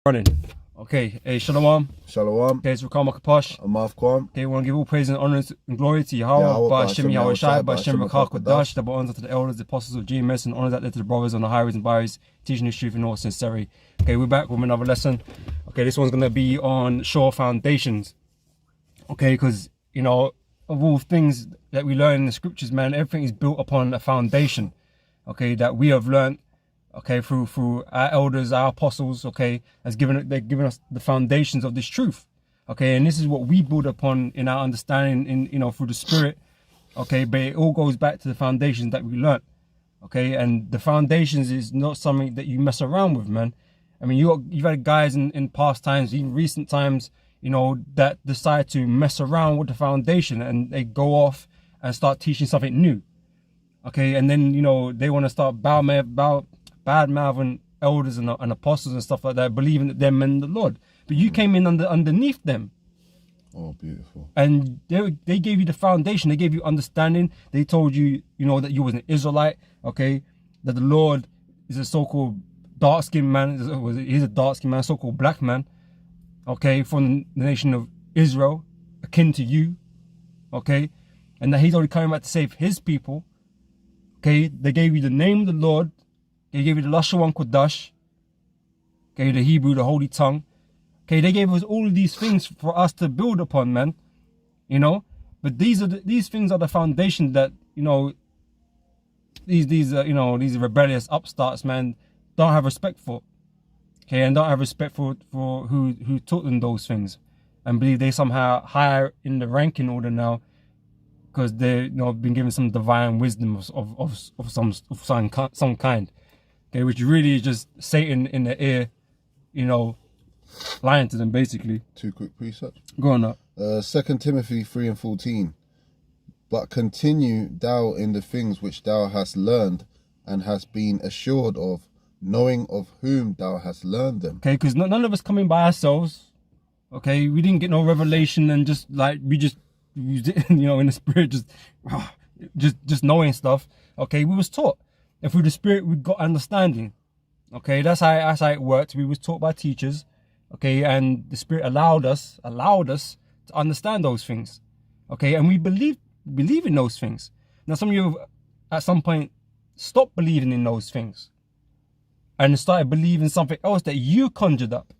Running. Okay, hey, Shalom. Shalom. Okay, it's Rakam Akaposh. Amav Kwam. Okay, we want to give all praise and honor and glory to Yahweh, Ba'ashem Yahweh Shai, Ba'ashem Rakak Kodash, double honor to the elders, the apostles of GMS, and honor that to the brothers on the highways and byways, teaching the truth in all sincerity. Okay, we're back with another lesson. Okay, this one's going to be on sure foundations. Okay, because, you know, of all things that we learn in the scriptures, man, everything is built upon a foundation, okay, that we have learned, okay, through our elders, our apostles, okay, they've given us the foundations of this truth, okay, and this is what we build upon in our understanding, through the Spirit, okay, but it all goes back to the foundations that we learned, okay, and the foundations is not something that you mess around with, man. I mean, you've had guys in past times, even recent times, that decide to mess around with the foundation and they go off and start teaching something new, okay, and then they want to start bad-mouthing elders and apostles and stuff like that, believing that they're men of the Lord. But you came in underneath them. Oh, beautiful. And they gave you the foundation. They gave you understanding. They told you, that you was an Israelite, okay, that the Lord is a so-called dark-skinned man. He's a dark-skinned man, so-called black man, okay, from the nation of Israel, akin to you, okay, and that he's already coming back to save his people, okay. They gave you the name of the Lord. They gave you the Lashon Kodash, okay, the Hebrew, the Holy Tongue, okay. They gave us all of these things for us to build upon, man, But these things are the foundation that these rebellious upstarts, man, don't have respect for, okay, and don't have respect for who taught them those things, and believe they somehow higher in the ranking order now because they been given some divine wisdom of some kind. Okay, which really is just Satan in the ear, lying to them, basically. Two quick precepts. Go on up. 2 Timothy 3:14. But continue thou in the things which thou hast learned and hast been assured of, knowing of whom thou hast learned them. Okay, because none of us coming by ourselves. Okay, we didn't get no revelation and just like we just in the spirit just knowing stuff. Okay, we was taught. And through the Spirit, we got understanding. Okay, that's how it worked. We was taught by teachers. Okay, and the Spirit allowed us to understand those things. Okay, and we believe in those things. Now, some of you at some point stopped believing in those things and started believing something else that you conjured up.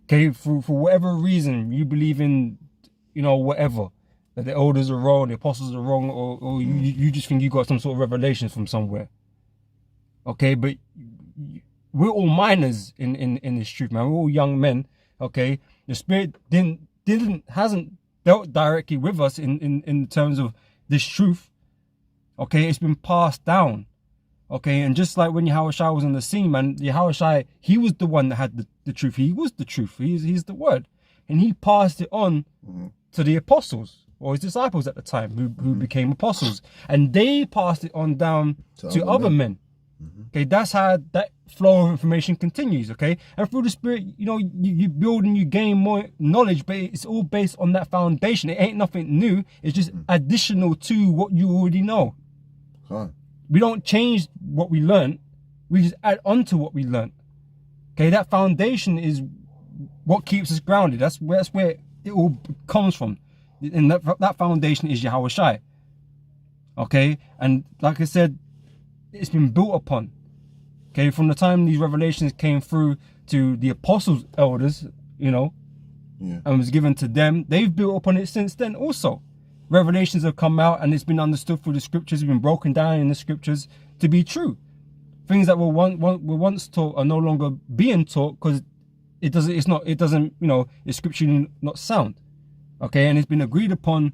Okay, for whatever reason you believe in, whatever. That the elders are wrong, the apostles are wrong, or you just think you got some sort of revelation from somewhere. Okay, but we're all minors in this truth, man. We're all young men. Okay, the Spirit hasn't dealt directly with us in terms of this truth. Okay, it's been passed down. Okay, and just like when Yahushua was on the scene, man, Yahushua, he was the one that had the truth. He was the truth. He's the word, and he passed it on to the apostles, or his disciples at the time, who became apostles, and they passed it on down to other men. Okay, that's how that flow of information continues. Okay, and through the Spirit, you build and you gain more knowledge, but it's all based on that foundation. It ain't nothing new. It's just additional to what you already know. We don't change what we learned. We just add on to what we learned. Okay, that foundation is what keeps us grounded. That's where it all comes from. And that foundation is Yahushua. Okay, and like I said, it's been built upon. Okay, from the time these revelations came through to the apostles, elders, and was given to them, they've built upon it since then also. Revelations have come out and it's been understood through the scriptures, it's been broken down in the scriptures to be true. Things that were once taught are no longer being taught because it's scripturally not sound. Okay, and it's been agreed upon,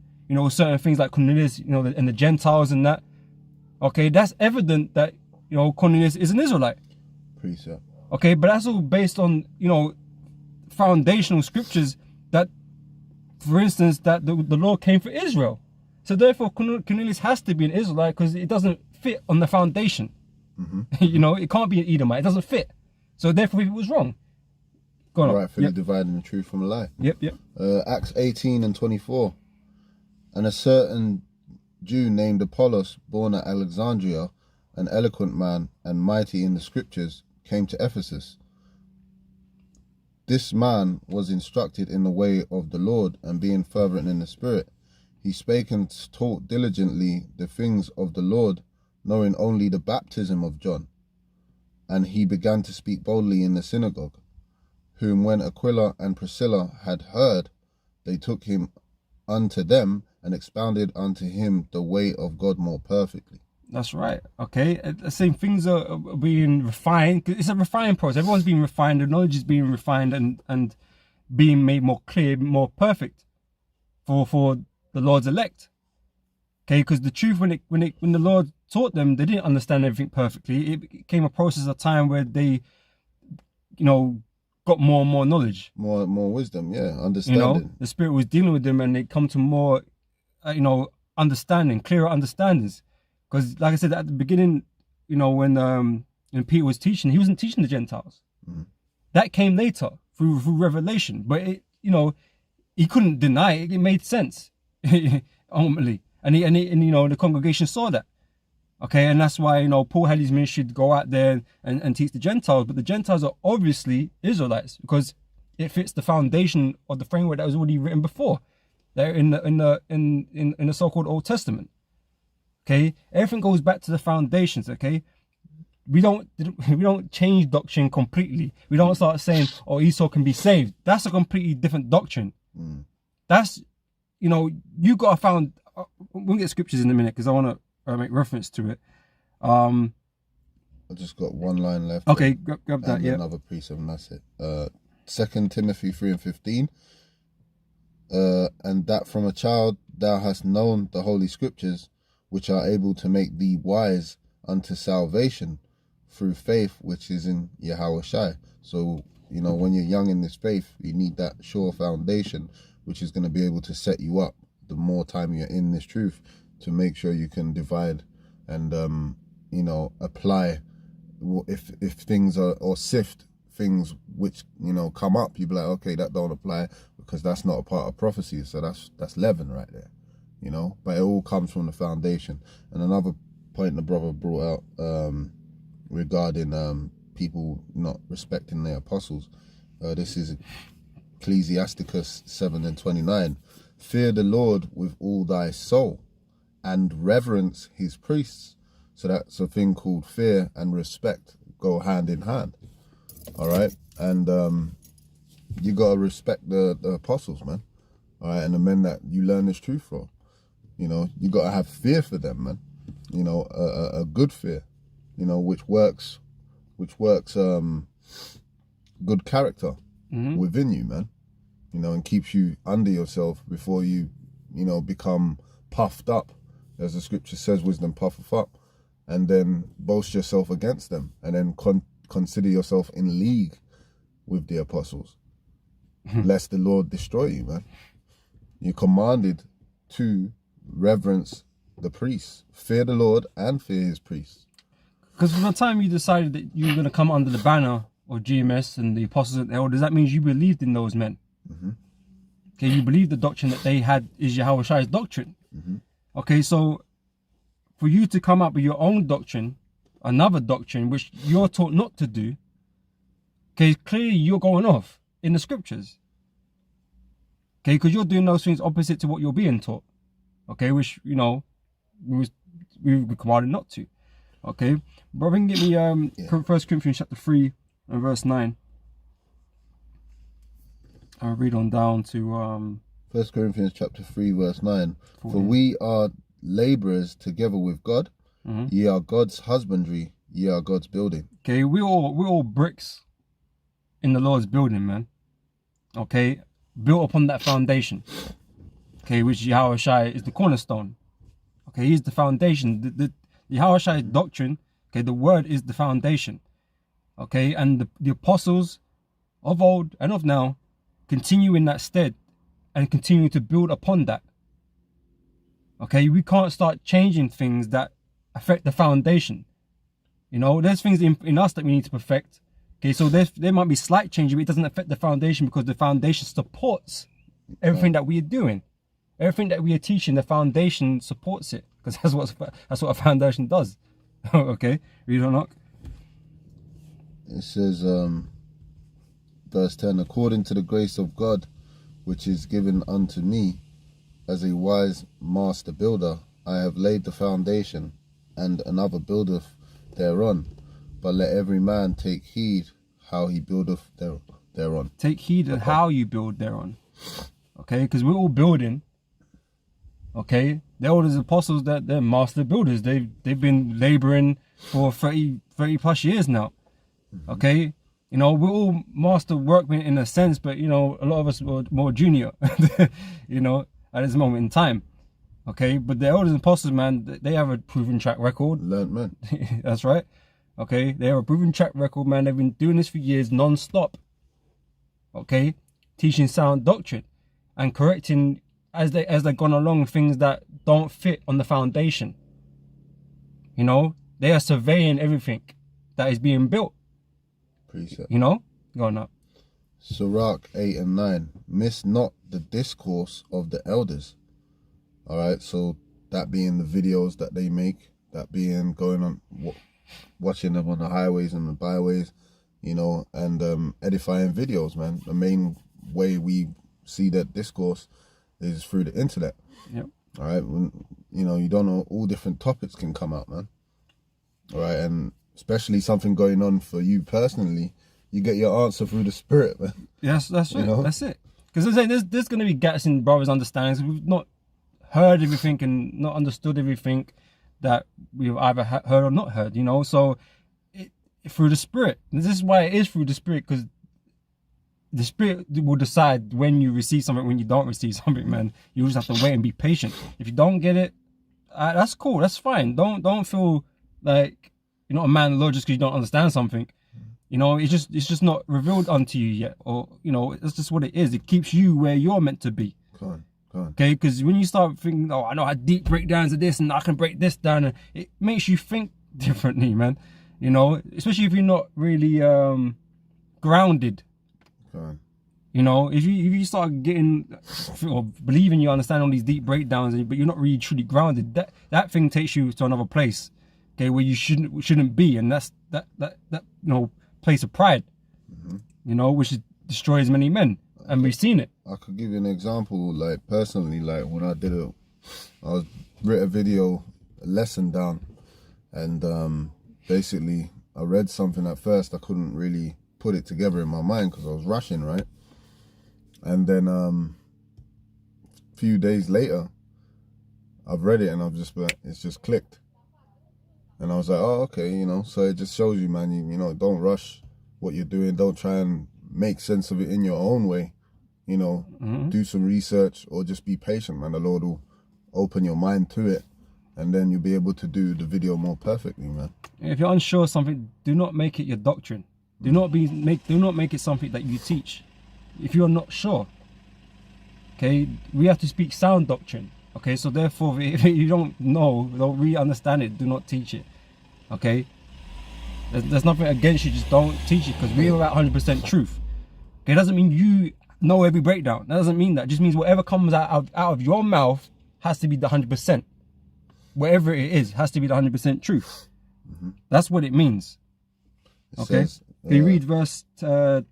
certain things like Cornelius, and the Gentiles and that. Okay, that's evident that, Cornelius is an Israelite. Precept. Okay, but that's all based on, foundational scriptures that, for instance, that the Lord came for Israel. So therefore, Cornelius has to be an Israelite because it doesn't fit on the foundation. It can't be an Edomite. It doesn't fit. So therefore, it was wrong. Rightfully dividing the truth from a lie. Yep. Acts 18:24. And a certain Jew named Apollos, born at Alexandria, an eloquent man and mighty in the scriptures, came to Ephesus. This man was instructed in the way of the Lord, and being fervent in the spirit, he spake and taught diligently the things of the Lord, knowing only the baptism of John. And he began to speak boldly in the synagogue, whom when Aquila and Priscilla had heard, they took him unto them and expounded unto him the way of God more perfectly. That's right. Okay. The same things are being refined. It's a refining process. Everyone's being refined. The knowledge is being refined and being made more clear, more perfect for the Lord's elect. Okay. Because the truth, when the Lord taught them, they didn't understand everything perfectly. It became a process of time where they, got more and more knowledge. More wisdom, yeah, understanding. The Spirit was dealing with them, and they come to more, understanding, clearer understandings. Because, like I said at the beginning, when Peter was teaching, he wasn't teaching the Gentiles. Mm. That came later through revelation. But he couldn't deny it. It made sense ultimately, and the congregation saw that. Okay, and that's why Paul had his ministry to go out there and teach the Gentiles. But the Gentiles are obviously Israelites because it fits the foundation of the framework that was already written before. They're in the so-called Old Testament. Okay, everything goes back to the foundations. Okay, we don't change doctrine completely. We don't start saying, "Oh, Esau can be saved." That's a completely different doctrine. Mm. That's you got to found. We'll get scriptures in a minute because I want to make reference to it. I just got one line left. Okay, grab that. Yeah, another precept, and that's it. 2 Timothy 3:15. And that from a child thou hast known the holy scriptures, which are able to make thee wise unto salvation through faith which is in Yahushua. So, when you're young in this faith, you need that sure foundation, which is going to be able to set you up the more time you're in this truth, to make sure you can divide and, apply if things are, or sift things which, come up. You'd be like, okay, that don't apply because that's not a part of prophecy. So that's leaven right there. But it all comes from the foundation. And another point the brother brought out regarding people not respecting their apostles, this is Ecclesiasticus 7:29. Fear the Lord with all thy soul and reverence his priests. So that's a thing called fear and respect go hand in hand. All right. And you got to respect the apostles, man. All right. And the men that you learn this truth from. You got to have fear for them, man. A good fear, which works good character within you, man. And keeps you under yourself before you, become puffed up. As the scripture says, wisdom puffeth up, and then boast yourself against them, and then consider yourself in league with the apostles, lest the Lord destroy you, man. You're commanded to reverence the priests, fear the Lord and fear his priests. Because from the time you decided that you were going to come under the banner of GMS and the apostles and the elders, that means you believed in those men. Mm-hmm. Okay, you believe the doctrine that they had is Yahushua's doctrine. Mm-hmm. Okay, so for you to come up with your own doctrine, another doctrine which you're taught not to do, okay, clearly you're going off in the scriptures. Okay, because you're doing those things opposite to what you're being taught. Okay, which we were commanded not to. Okay, brother, can get me 1 Corinthians chapter 3 and verse 9. I'll read on down to 1 Corinthians chapter 3 verse 9. 14. For we are labourers together with God. Mm-hmm. Ye are God's husbandry, ye are God's building. Okay, we're all bricks in the Lord's building, man. Okay, built upon that foundation. Okay, which Yahushua is the cornerstone. Okay, he's the foundation. The Yahushua's doctrine, okay, the word is the foundation. Okay, and the apostles of old and of now continue in that stead and continue to build upon that. Okay, we can't start changing things that affect the foundation. There's things in us that we need to perfect. Okay, so there might be slight changes, but it doesn't affect the foundation because the foundation supports everything that we are doing. Everything that we are teaching, the foundation supports it, because that's what a foundation does. Okay, read on, knock. It says, verse 10, according to the grace of God, which is given unto me as a wise master builder, I have laid the foundation, and another buildeth thereon. But let every man take heed how he buildeth thereon. Take heed of how you build thereon. Okay, because we're all building. Okay, they're all these apostles, that they're master builders. They've been laboring for 30 plus years now. Okay, you know, we're all master workmen in a sense, but you know, a lot of us were more junior, you know, at this moment in time. Okay, but the elders and apostles, man, they have a proven track record. Learned men. That's right. Okay, they have a proven track record, man. They've been doing this for years, non-stop. Okay, teaching sound doctrine and correcting as they've gone along things that don't fit on the foundation. You know, they are surveying everything that is being built. Precept. You know, go on up. Sirach 8 and 9. Miss not the discourse of the elders. All right, so that being the videos that they make, that being going on, watching them on the highways and the byways, you know, and edifying videos, man. The main way we see that discourse is through the internet. Yep. All right, when, you know, you don't know, all different topics can come out, man. All right, and especially something going on for you personally, you get your answer through the Spirit, man. Yes, that's it. You know? That's it. Because there's going to be gaps in brothers' understandings. We've not heard everything and not understood everything that we've either heard or not heard, you know. So through the Spirit, and this is why it is through the Spirit, because the Spirit will decide when you receive something, when you don't receive something, man. You just have to wait and be patient. If you don't get it, that's cool, that's fine. Don't feel like you're not a man of the Lord just because you don't understand something. You know, it's just not revealed unto you yet, or you know, it's just what it is. It keeps you where you're meant to be. Go on. Okay, because when you start thinking, oh, I know how deep breakdowns of this and I can break this down, and it makes you think differently, man. You know, especially if you're not really grounded. Go on. You know, if you start getting or believing you understand all these deep breakdowns, but you're not really truly grounded, that thing takes you to another place, okay, where you shouldn't be, and that's that you know, place of pride, you know, which destroys many men, and we've seen it. I could give you an example, like personally, like when I wrote a video, a lesson down, and basically I read something at first, I couldn't really put it together in my mind because I was rushing, right? And then a few days later, I've read it and I've just like, it's just clicked. And I was like, oh, okay, you know, so it just shows you, man, you know, don't rush what you're doing. Don't try and make sense of it in your own way. You know, do some research or just be patient, man. The Lord will open your mind to it, and then you'll be able to do the video more perfectly, man. If you're unsure of something, do not make it your doctrine. Do not make it something that you teach. If you're not sure, okay, we have to speak sound doctrine. Okay, so therefore, if you don't know, don't really understand it, do not teach it. Okay, there's nothing against you, just don't teach it, because we're about 100% truth. Okay, it doesn't mean you know every breakdown. That doesn't mean that. It just means whatever comes out of your mouth has to be the 100%. Whatever it is, has to be the 100% truth. That's what it means. Okay, can you read verse 10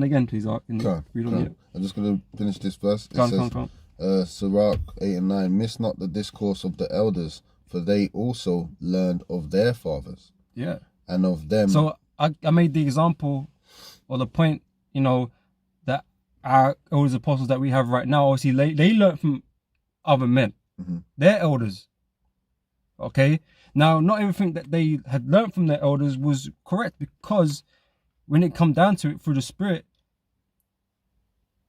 again, please, Art? Read on it. I'm just going to finish this verse. It Come on. Sirach 8 and 9, miss not the discourse of the elders, for they also learned of their fathers. Yeah. And of them. So I made the example or the point, you know, that our elders apostles that we have right now, obviously they learned from other men. Their elders. Okay. Now, not everything that they had learned from their elders was correct, because when it come down to it, through the Spirit,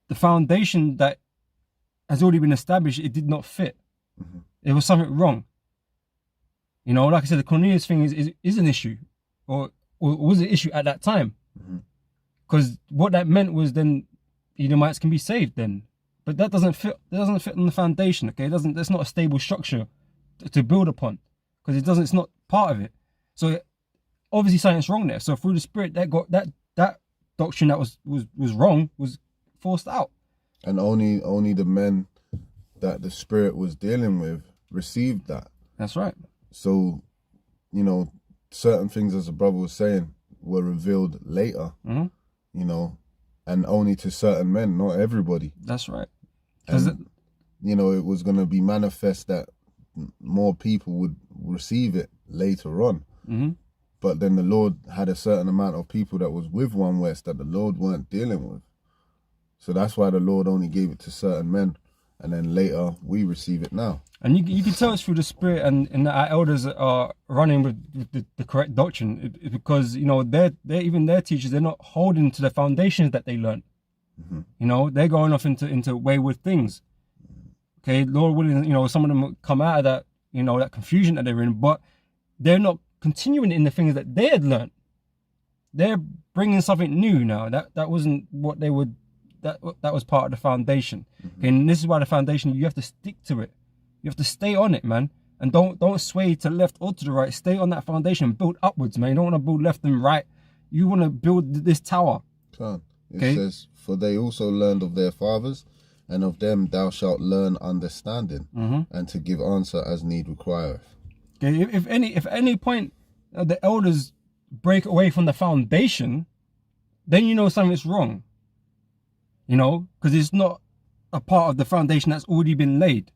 the foundation that has already been established, it did not fit. There was something wrong. You know, like I said, the Cornelius thing is an issue, or was an issue at that time, because what that meant was then Edomites can be saved then, but that doesn't fit. That doesn't fit on the foundation. Okay, that's not a stable structure to build upon, because it's not part of it. So obviously something's wrong there. So through the Spirit, that doctrine that was wrong was forced out. And only the men that the Spirit was dealing with received that. That's right. So, you know, certain things, as the brother was saying, were revealed later. You know, and only to certain men, not everybody. That's right. And, you know, it was going to be manifest that more people would receive it later on. Mm-hmm. But then the Lord had a certain amount of people that was with One West that the Lord weren't dealing with. So that's why the Lord only gave it to certain men. And then later we receive it now. And you can tell it's through the Spirit, and our elders are running with the correct doctrine. It's because, you know, they're even their teachers, they're not holding to the foundations that they learned. Mm-hmm. You know, they're going off into wayward things. Okay, Lord willing, you know, some of them will come out of that, you know, that confusion that they're in, but they're not continuing in the things that they had learned. They're bringing something new now. That wasn't what they would. That was part of the foundation. Mm-hmm. Okay, and this is why the foundation, you have to stick to it. You have to stay on it, man. And don't sway to the left or to the right. Stay on that foundation. Build upwards, man. You don't want to build left and right. You want to build this tower. It says, for they also learned of their fathers, and of them thou shalt learn understanding, and to give answer as need requireth. Okay, if at any point the elders break away from the foundation, then you know something's wrong. You know, because it's not a part of the foundation that's already been laid.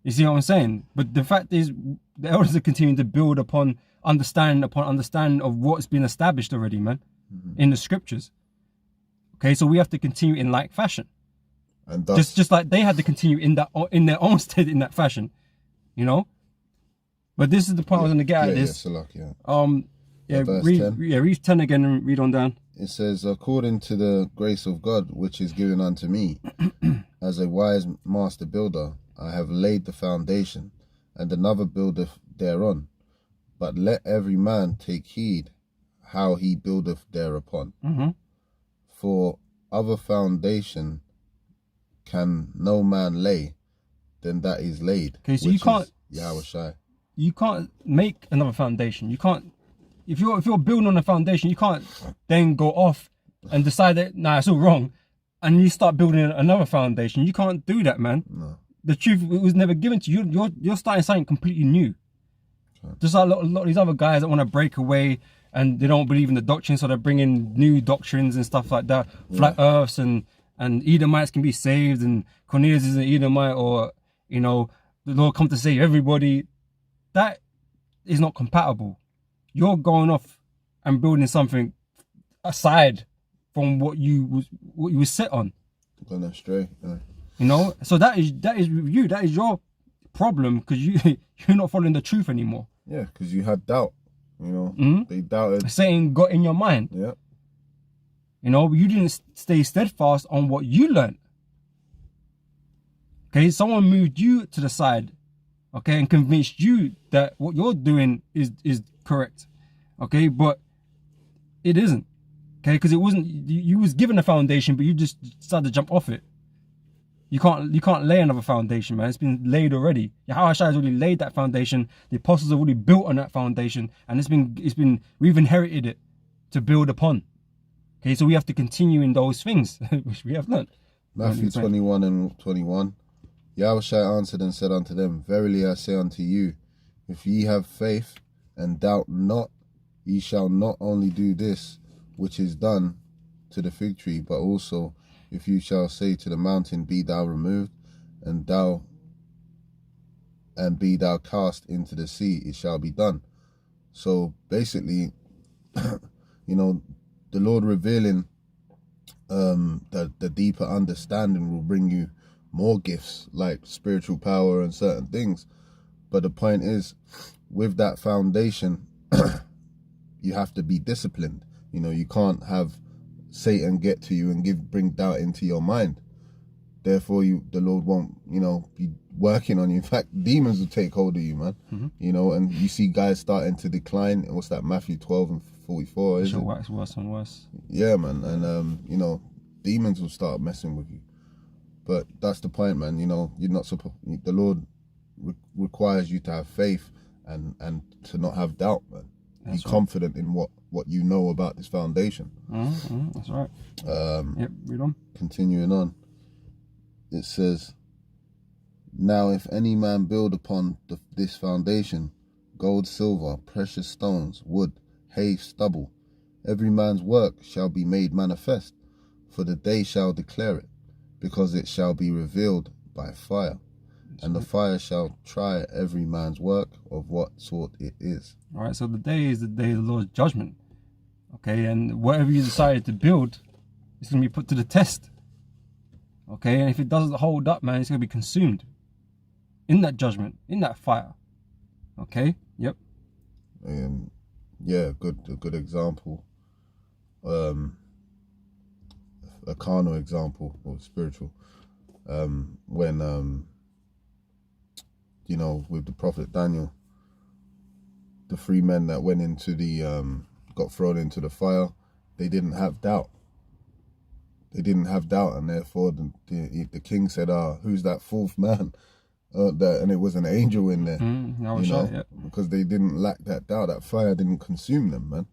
You see what I'm saying? But the fact is, the elders are continuing to build upon understanding of what's been established already, man, in the scriptures. Okay, so we have to continue in like fashion, and thus, just like they had to continue in their own state in that fashion, you know. But this is the point I was going to get at this. Read 10 again and read on down. It says, according to the grace of God which is given unto me, as a wise master builder, I have laid the foundation, and another buildeth thereon. But let every man take heed how he buildeth thereupon. For other foundation can no man lay than that is laid. Okay, so you can't. Yahushai. You can't make another foundation. You can't. If you're building on a foundation, you can't then go off and decide that it's all wrong, and you start building another foundation. You can't do that, man. No. The truth was never given to you. You're starting something completely new. Okay. Just like a lot of these other guys that want to break away and they don't believe in the doctrine, so they're bringing new doctrines and stuff like that. Flat Earths and Edomites can be saved, and Cornelius is an Edomite, or you know, the Lord come to save everybody. That is not compatible. You're going off and building something aside from what you were set on. Going astray. You know, so that is you. That is your problem, because you're not following the truth anymore. Yeah, because you had doubt. You know, they doubted. Satan got in your mind. Yeah. You know, you didn't stay steadfast on what you learned. Okay, someone moved you to the side. Okay, and convinced you that what you're doing is correct. Okay, but it isn't. Okay, because it wasn't. You was given a foundation, but you just decided to jump off it. You can't lay another foundation, man. It's been laid already. Yahushua has already laid that foundation. The apostles have already built on that foundation, and we've inherited it to build upon. Okay, so we have to continue in those things which we have learned. Matthew 21 and 21. Yahushua answered and said unto them, verily I say unto you, if ye have faith and doubt not, ye shall not only do this which is done to the fig tree, but also if you shall say to the mountain, be thou removed, and be thou cast into the sea, it shall be done. So basically, you know, the Lord revealing the deeper understanding will bring you more gifts like spiritual power and certain things. But the point is, with that foundation, you have to be disciplined. You know, you can't have Satan get to you and bring doubt into your mind. Therefore, the Lord won't, you know, be working on you. In fact, demons will take hold of you, man. You know, and you see guys starting to decline. What's that? Matthew 12 and 44. Is it? Wax worse and worse. Yeah, man. And you know, demons will start messing with you. But that's the point, man. You know, you're not supposed. The Lord requires you to have faith and to not have doubt, man. Be confident in what you know about this foundation. That's right. Yep, read on. Continuing on, it says, now if any man build upon this foundation, gold, silver, precious stones, wood, hay, stubble, every man's work shall be made manifest, For the day shall declare it, because it shall be revealed by fire. And the fire shall try every man's work of what sort it is. All right, so the day is the day of the Lord's judgment. Okay, and whatever you decided to build, it's going to be put to the test. Okay, and if it doesn't hold up, man, it's going to be consumed in that judgment, in that fire. Okay, yep. Yeah, a good example. A carnal example, or spiritual. When with the prophet Daniel, the 3 men that went into got thrown into the fire, they didn't have doubt. And therefore the king said, who's that 4th man? And it was an angel in there, because they didn't lack that doubt. That fire didn't consume them, man.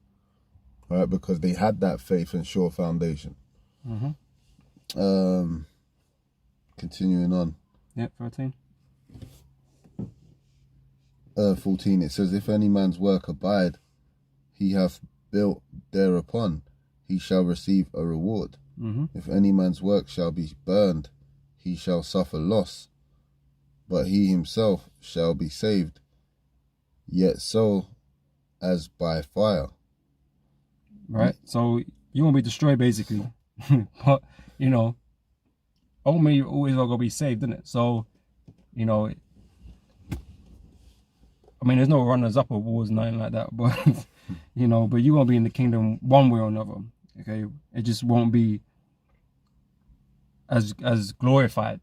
All right, because they had that faith and sure foundation. Continuing on. Yep, 13. 14, it says, if any man's work abide, he hath built thereupon, he shall receive a reward. If any man's work shall be burned, he shall suffer loss, but he himself shall be saved, yet so as by fire. Right, so you won't be destroyed, basically. But, ultimately, you're always going to be saved, isn't it? So, there's no runners up or wars, nothing like that, but but you won't be in the kingdom one way or another. Okay, it just won't be as glorified,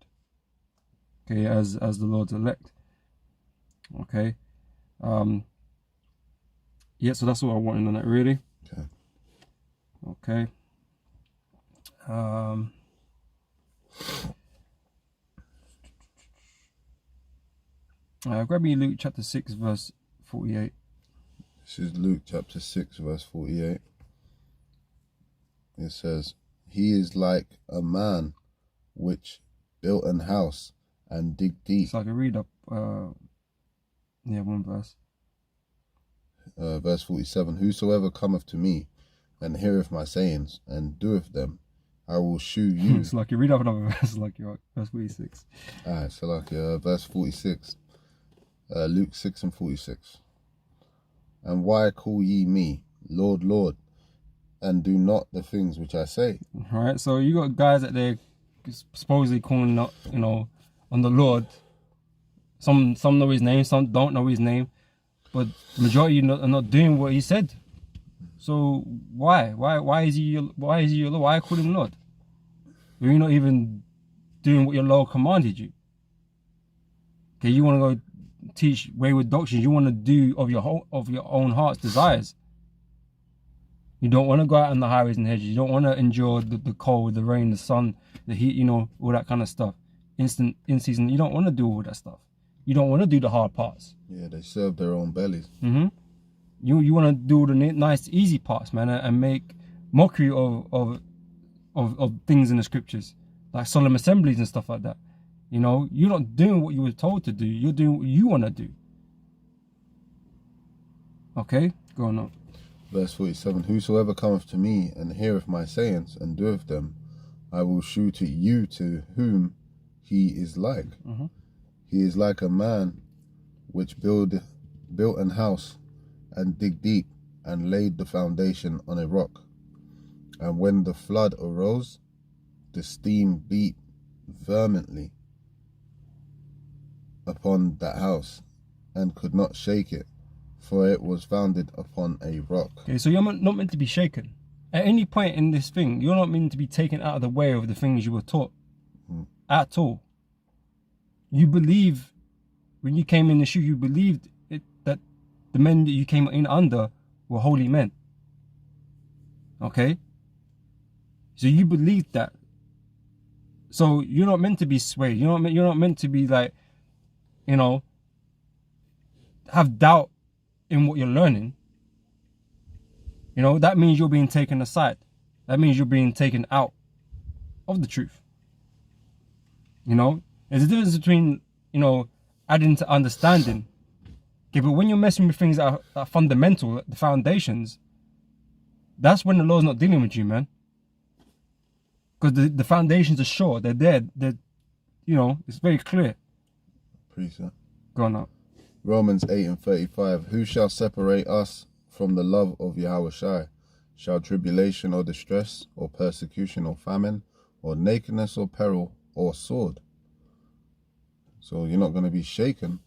okay, as the Lord's elect. Okay, yeah, so that's what I wanted on that, really. Okay. Grab me Luke chapter 6 verse 48. This is Luke chapter 6 verse 48. It says, he is like a man which built an house and dig deep. So I can read up one verse. Verse 47, whosoever cometh to me and heareth my sayings and doeth them, I will shew you. It's like you read up another verse, like you're verse 46. Alright, so verse 46. Luke 6 and 46. And why call ye me Lord, Lord, and do not the things which I say? All right, so you got guys that they're supposedly calling up, on the Lord. Some know his name, some don't know his name, but the majority are not doing what he said. So why is he your Lord? Why call him Lord? You're not even doing what your Lord commanded you. Okay, you want to go teach wayward doctrines. You want to do of your own heart's desires. You don't want to go out on the highways and hedges. You don't want to endure the cold, the rain, the sun, the heat, all that kind of stuff. In season, you don't want to do all that stuff. You don't want to do the hard parts. Yeah, they serve their own bellies. You want to do the nice, easy parts, man, and make mockery of things in the scriptures, like solemn assemblies and stuff like that. You're not doing what you were told to do. You're doing what you want to do. Okay, go on up. Verse 47, whosoever cometh to me and heareth my sayings and doeth them, I will shew to you to whom he is like. He is like a man which built an house and dig deep and laid the foundation on a rock. And when the flood arose, the steam beat vehemently upon that house and could not shake it, for it was founded upon a rock. Okay, so you're not meant to be shaken. At any point in this thing, you're not meant to be taken out of the way of the things you were taught. At all. You believe, when you came in the shoe, you believed that the men that you came in under were holy men. Okay? So you believed that. So you're not meant to be swayed. You're not meant to be like, have doubt in what you're learning. That means you're being taken aside. That means you're being taken out of the truth. There's a difference between, adding to understanding. Okay, but when you're messing with things that are fundamental, the foundations, that's when the Lord's not dealing with you, man. because the foundations are sure. They're there. They're, you know, it's very clear. Precept. Go on up. Romans 8:35. Who shall separate us from the love of Yahushua? Shall tribulation or distress or persecution or famine or nakedness or peril or sword? So you're not going to be shaken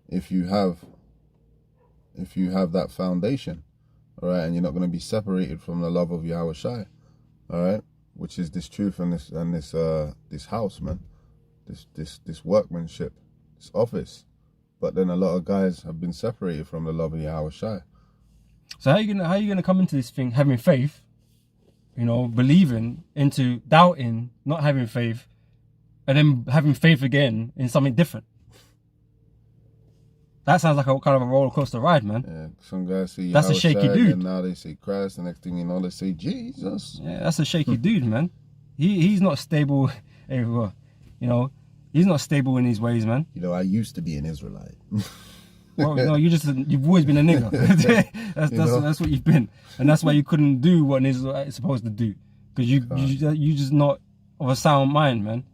if you have that foundation, all right, and you're not going to be separated from the love of Yahushua, all right, which is this truth and this house, man, this workmanship, this office. But then a lot of guys have been separated from the love of Yahushua. So how you gonna come into this thing having faith, you know, believing, into doubting, not having faith, and then having faith again in something different? That sounds like a kind of a roller coaster ride, man. Yeah, some guys say That's a shaky dude. and now they say Christ. The next thing you know, they say Jesus. Yeah, that's a shaky dude, man. He's not stable. You know, he's not stable in his ways, man. You know, I used to be an Israelite. Well, no, you've always been a nigger. that's what you've been, and that's why you couldn't do what an Israelite is supposed to do, because you just not of a sound mind, man.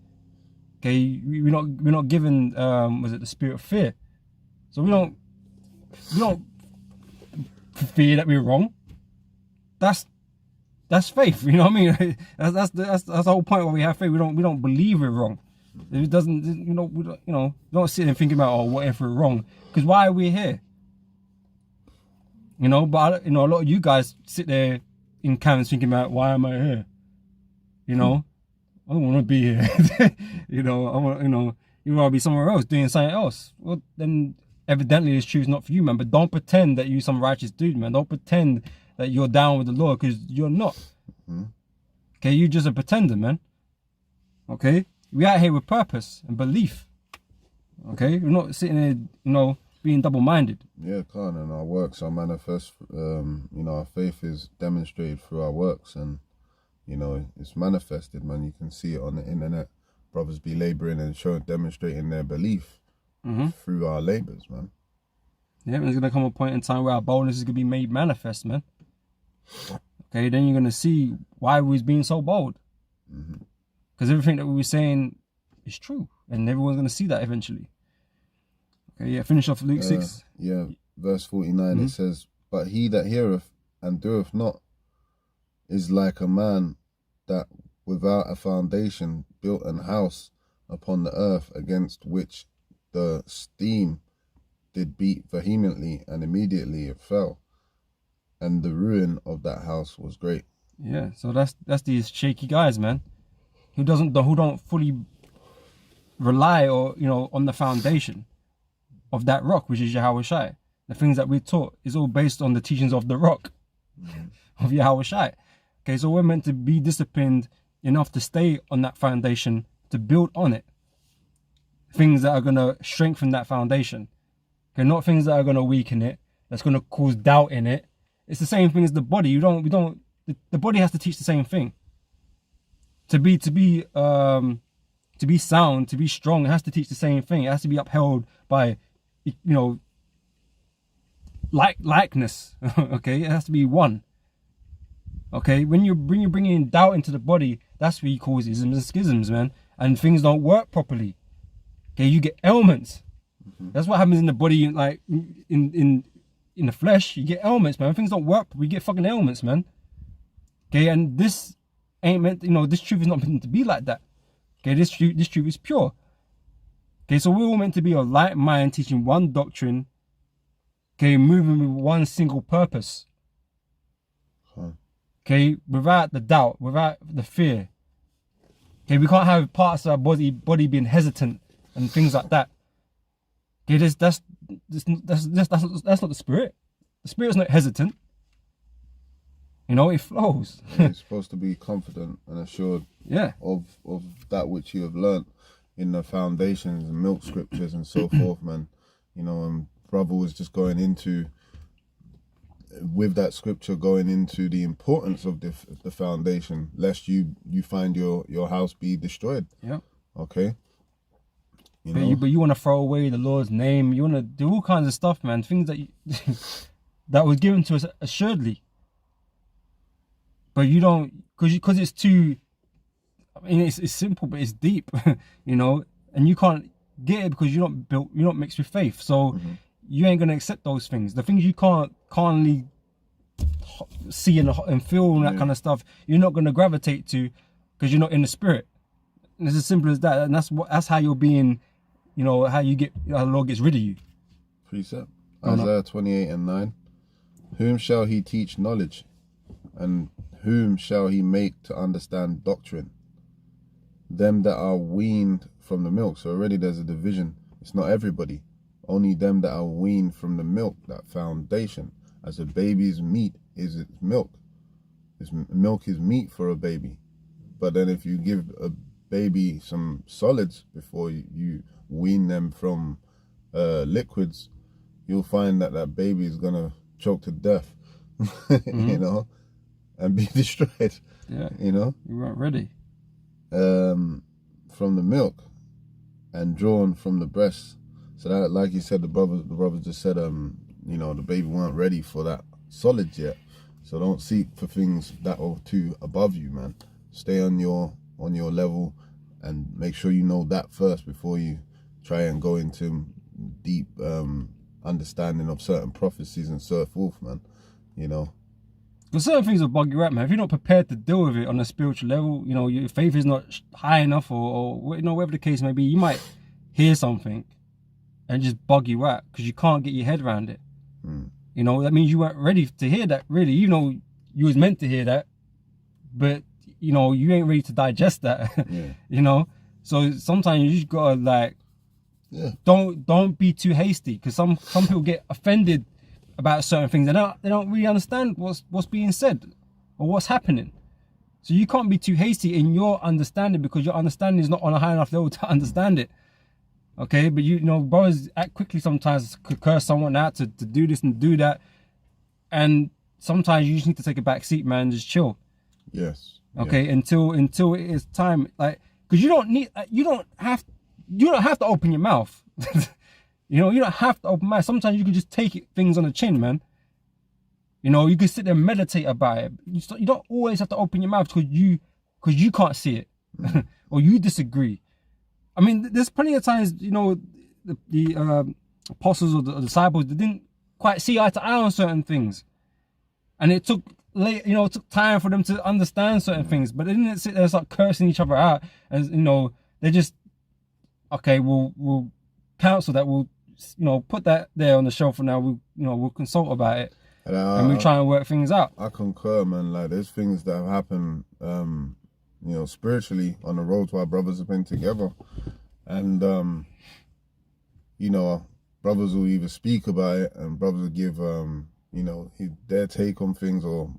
Okay, we're not given was it the spirit of fear? So we don't fear that we're wrong. That's faith. You know what I mean? That's the whole point why we have faith. We don't believe we're wrong. It doesn't, we don't sit and think about, oh, what if we're wrong? Because why are we here? You know, but a lot of you guys sit there in camps thinking about, why am I here? You know, I don't want to be here. You know, I want, you want to be somewhere else doing something else. Well, then evidently this truth's not for you, man. But don't pretend that you're some righteous dude, man. Don't pretend that you're down with the Lord, because you're not. Okay, you're just a pretender, man. Okay. We out here with purpose and belief. Okay, we're not sitting there, being double-minded. Yeah, Khan, and our works are manifest. Our faith is demonstrated through our works, and it's manifested, man. You can see it on the internet. Brothers be laboring and demonstrating their belief through our labors, man. Yeah, there's gonna come a point in time where our boldness is gonna be made manifest, man. Okay, then you're gonna see why we was being so bold. Because everything that we were saying is true. And everyone's going to see that eventually. Okay, yeah, finish off Luke 6. Yeah, verse 49, it says, But he that heareth and doeth not is like a man that without a foundation built an house upon the earth, against which the steam did beat vehemently, and immediately it fell. And the ruin of that house was great. Yeah, so that's these shaky guys, man. Who don't fully rely on the foundation of that rock, which is Yahushua. The things that we're taught is all based on the teachings of the rock of Yahushua. Okay, so we're meant to be disciplined enough to stay on that foundation, to build on it. Things that are gonna strengthen that foundation. Okay, not things that are gonna weaken it, that's gonna cause doubt in it. It's the same thing as the body. The body has to teach the same thing. To be sound, to be strong, it has to teach the same thing. It has to be upheld by, likeness. Okay, it has to be one. Okay, when you're bringing doubt into the body, that's what you cause isms and schisms, man. And things don't work properly. Okay, you get ailments. That's what happens in the body, like in the flesh. You get ailments, man. Things don't work, we get fucking ailments, man. Okay, and this ain't meant, this truth is not meant to be like that. Okay, this truth is pure. Okay, so we're all meant to be of like mind, teaching one doctrine. Okay, moving with one single purpose. Okay, without the doubt, without the fear. Okay, we can't have parts of our body being hesitant and things like that. Okay, that's not the spirit. The spirit's not hesitant. It flows. You're supposed to be confident and assured of that which you have learnt in the foundations and milk scriptures and so forth, man. And brother was just going into, with that scripture, going into the importance of the foundation, lest you find your house be destroyed. Yeah. Okay. But you want to throw away the Lord's name. You want to do all kinds of stuff, man. Things that that was given to us assuredly. But you don't, because it's too I mean, it's simple, but it's deep, you know, and you can't get it because you're not mixed with faith. So you ain't gonna accept those things. The things you can't carnally see and feel and that kind of stuff, you're not gonna gravitate to because you're not in the spirit. And it's as simple as that. And that's how you're being, you know, how the Lord gets rid of you. Precept. Isaiah 28:9. Whom shall he teach knowledge? And whom shall he make to understand doctrine? Them that are weaned from the milk. So already there's a division. It's not everybody. Only them that are weaned from the milk, that foundation. As a baby's meat is its milk. Milk is meat for a baby. But then if you give a baby some solids before you wean them from liquids, you'll find that baby is going to choke to death, you know, and be destroyed. Yeah. You know? You weren't ready. From the milk and drawn from the breast. So that, like you said, the brothers just said, you know, the baby weren't ready for that solids yet. So don't seek for things that are too above you, man. Stay on your level and make sure you know that first before you try and go into deep understanding of certain prophecies and so forth, man. You know. Because certain things will bug you out, man. If you're not prepared to deal with it on a spiritual level, you know, your faith is not high enough, or you know, whatever the case may be, you might hear something and just bug you out because you can't get your head around it. You know, that means you weren't ready to hear that, really. You know, you was meant to hear that, but you know, you ain't ready to digest that. You know, so sometimes you just gotta like, don't be too hasty, because some people get offended about certain things. They don't really understand what's being said or what's happening. So you can't be too hasty in your understanding, because your understanding is not on a high enough level to understand it. Okay, but you know, brothers act quickly sometimes, could curse someone out to do this and do that, and sometimes you just need to take a back seat, man, and just chill. Yes. Okay, until it is time, like, because you don't have to open your mouth. You know, you don't have to open your mouth. Sometimes you can just take things on the chin, man. You know, you can sit there and meditate about it. You don't always have to open your mouth because you can't see it or you disagree. I mean, there's plenty of times, you know, the apostles or the disciples, they didn't quite see eye to eye on certain things, and it took time for them to understand certain things. But they didn't sit there and start cursing each other out, and you know, they just, okay, we'll counsel that, we'll, you know, put that there on the shelf for now. We'll consult about it, and we'll try and work things out. I concur, man. Like, there's things that have happened, you know, spiritually on the road while brothers have been together, and you know, brothers will either speak about it, and brothers will give you know, their take on things, or